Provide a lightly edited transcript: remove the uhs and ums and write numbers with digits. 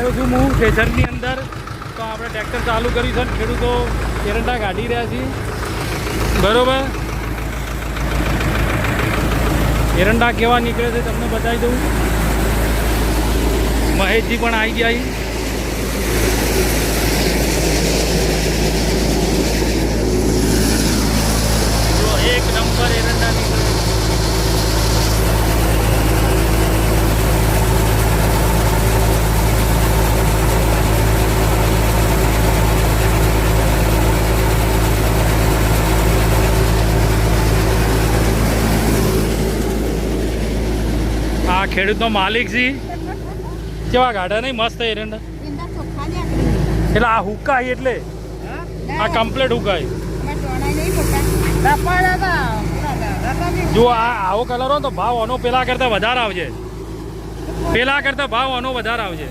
આવ્યો છું હું સ્ટેશનની અંદર. તો આપણે ટ્રેક્ટર ચાલુ કર્યું છે. ખેડૂતો એરંડા કાઢી રહ્યા છીએ. બરોબર, એરંડા કેવા નીકળે છે તમને બતાવી દઉં. મહેશજી પણ આવી ગયા. જો એક નંબર એરંડા નીકળે. આ ખેડૂતનો માલિક છે. કેવા ગાઢા નહીં, મસ્ત એરંડા. એટલે આ હુકાય એટલે આ કમ્પ્લીટ હુકાય. જો આ આવો કલર હોય તો ભાવ આનો પેલા કરતા વધારે આવશે. પેલા કરતા ભાવ આનો વધારે આવશે.